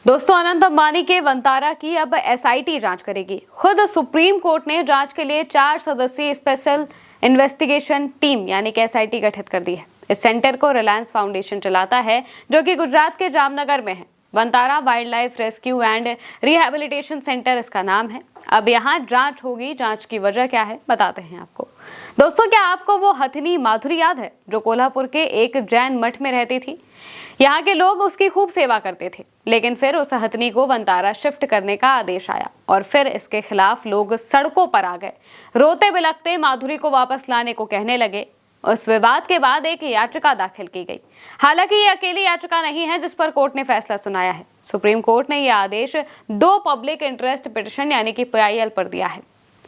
दोस्तों, अनंत अंबानी के वंतारा की अब एसआईटी जांच करेगी। खुद सुप्रीम कोर्ट ने जांच के लिए 4 सदस्यीय स्पेशल इन्वेस्टिगेशन टीम यानी कि एसआईटी गठित कर दी है। इस सेंटर को रिलायंस फाउंडेशन चलाता है, जो कि गुजरात के जामनगर में है। Vantara wild life rescue and rehabilitation centre इसका नाम है। अब यहाँ जांच होगी। जांच की वजह क्या है, बताते हैं आपको। दोस्तों, क्या आपको वो हथिनी माधुरी याद है जो कोल्हापुर के एक जैन मठ में रहती थी? यहाँ के लोग उसकी खूब सेवा करते थे, लेकिन फिर उस हथनी को वंतारा शिफ्ट करने का आदेश आया और फिर इसके खिलाफ लोग सड़कों पर आ गए। रोते बिलखते माधुरी को वापस लाने को कहने लगे। उस विवाद के बाद एक याचिका दाखिल की गई। हालांकि ये अकेली याचिका नहीं है जिस पर कोर्ट ने फैसला सुनाया है। सुप्रीम कोर्ट ने यह आदेश 2 पब्लिक इंटरेस्ट पिटिशन यानी कि PIL पर दिया है।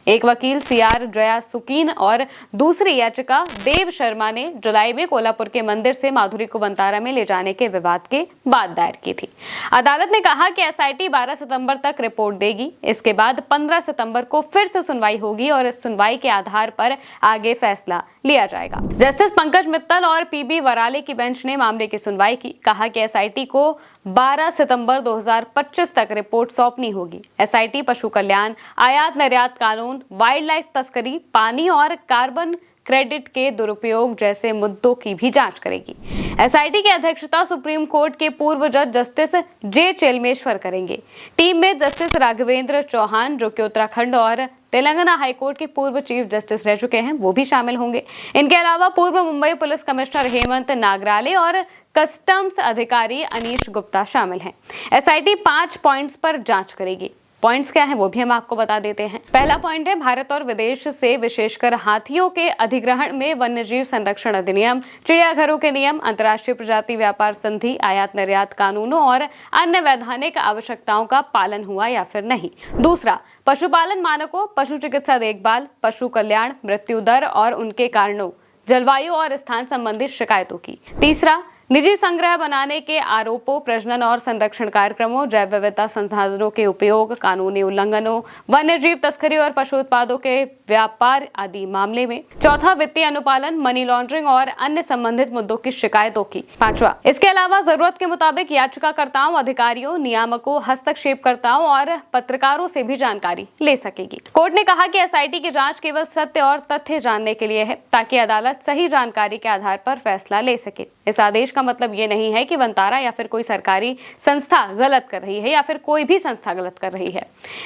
एक वकील CR जया सुकीन और दूसरी याचिका देव शर्मा ने जुलाई में कोल्हापुर के मंदिर से माधुरी को वंतारा में ले जाने के विवाद के बाद दायर की थी। अदालत ने कहा कि एसआईटी 12 सितंबर तक रिपोर्ट देगी। इसके बाद 15 सितंबर को फिर से सुनवाई होगी और इस सुनवाई के आधार पर आगे फैसला लिया जाएगा। जस्टिस पंकज मित्तल और PB वराले की बेंच ने मामले की सुनवाई की। कहा कि एसआईटी को 12 सितंबर 2025 तक रिपोर्ट सौंपनी होगी। एसआईटी पशु कल्याण, आयात निर्यात कानून, वाइल्ड लाइफ तस्करी, पानी और कार्बन क्रेडिट के दुरुपयोग जैसे मुद्दों की भी जांच करेगी। एसआईटी की अध्यक्षता सुप्रीम कोर्ट के पूर्व जज जस्टिस J चेलमेश्वर करेंगे। टीम में जस्टिस राघवेंद्र चौहान, जो कि उत्तराखंड और तेलंगाना हाईकोर्ट के पूर्व चीफ जस्टिस रह चुके हैं, वो भी शामिल होंगे। इनके अलावा पूर्व मुंबई पुलिस कमिश्नर हेमंत नागराले और कस्टम्स अधिकारी अनीश गुप्ता शामिल हैं। एसआईटी 5 पॉइंट्स पर जांच करेगी। पॉइंट्स क्या हैं वो भी हम आपको बता देते हैं। पहला पॉइंट है, भारत और विदेश से विशेषकर हाथियों के अधिग्रहण में वन्यजीव संरक्षण अधिनियम, चिड़ियाघरों के नियम, अंतर्राष्ट्रीय प्रजाति व्यापार संधि, आयात निर्यात कानूनों और अन्य वैधानिक आवश्यकताओं का पालन हुआ या फिर नहीं। दूसरा, पशुपालन मानकों, पशु चिकित्सा देखभाल, पशु कल्याण, मृत्यु दर और उनके कारणों, जलवायु और स्थान संबंधी शिकायतों की। तीसरा, निजी संग्रह बनाने के आरोपों, प्रजनन और संरक्षण कार्यक्रमों, जैव विविधता संसाधनों के उपयोग, कानूनी उल्लंघनों, वन्यजीव तस्करी और पशु उत्पादों के व्यापार आदि मामले में। चौथा, वित्तीय अनुपालन, मनी लॉन्ड्रिंग और अन्य संबंधित मुद्दों की शिकायतों की। पांचवा, इसके अलावा जरूरत के मुताबिक याचिकाकर्ताओं, अधिकारियों, नियामकों, हस्तक्षेपकर्ताओं और पत्रकारों से भी जानकारी ले सकेगी। कोर्ट ने कहा कि एसआईटी की जांच केवल सत्य और तथ्य जानने के लिए है, ताकि अदालत सही जानकारी के आधार पर फैसला ले सके। इस आदेश का मतलब ये नहीं है कि वंतारा या फिर कोई सरकारी संस्था गलत कर रही है या फिर कोई भी संस्था गलत कर रही है।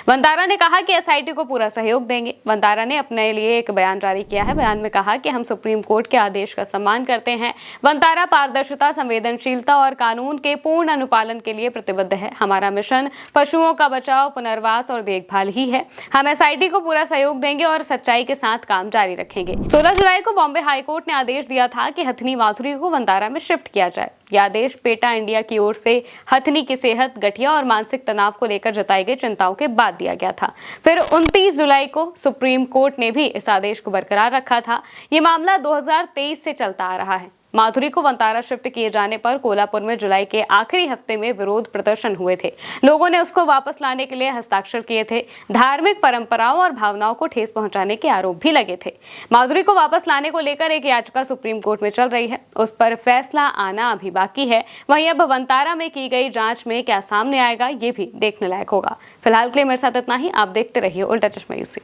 वंतारा ने कहा कि एसआईटी को पूरा सहयोग देंगे। वंतारा ने अपने लिए एक बयान जारी किया है। बयान में कहा कि हम सुप्रीम कोर्ट के आदेश का सम्मान करते हैं। वंतारा पारदर्शिता, संवेदनशीलता और कानून के पूर्ण अनुपालन के लिए प्रतिबद्ध है। हमारा मिशन पशुओं का बचाव, पुनर्वास और देखभाल ही है। हम एसआईटी को पूरा सहयोग देंगे और सच्चाई के साथ काम जारी रखेंगे। 16 जुलाई को बॉम्बे हाईकोर्ट ने आदेश दिया था कि हथनी माधुरी को वंतारा में शिफ्ट किया जाए। यह आदेश पेटा इंडिया की ओर से हथनी की सेहत, गठिया और मानसिक तनाव को लेकर जताई गई चिंताओं के बाद दिया गया था। फिर 29 जुलाई को सुप्रीम कोर्ट ने भी इस आदेश को बरकरार रखा था। ये मामला 2023 से चलता आ रहा है। माधुरी को वंतारा शिफ्ट किए जाने पर कोल्हापुर में जुलाई के आखिरी हफ्ते में विरोध प्रदर्शन हुए थे। लोगों ने उसको वापस लाने के लिए हस्ताक्षर किए थे। धार्मिक परंपराओं और भावनाओं को ठेस पहुंचाने के आरोप भी लगे थे। माधुरी को वापस लाने को लेकर एक याचिका सुप्रीम कोर्ट में चल रही है। उस पर फैसला आना अभी बाकी है। वहीं अब वंतारा में की गई जांच में क्या सामने आएगा, ये भी देखने लायक होगा। फिलहाल के लिए मेरे साथ इतना ही। आप देखते रहिए उल्टा चश्मा यूसी।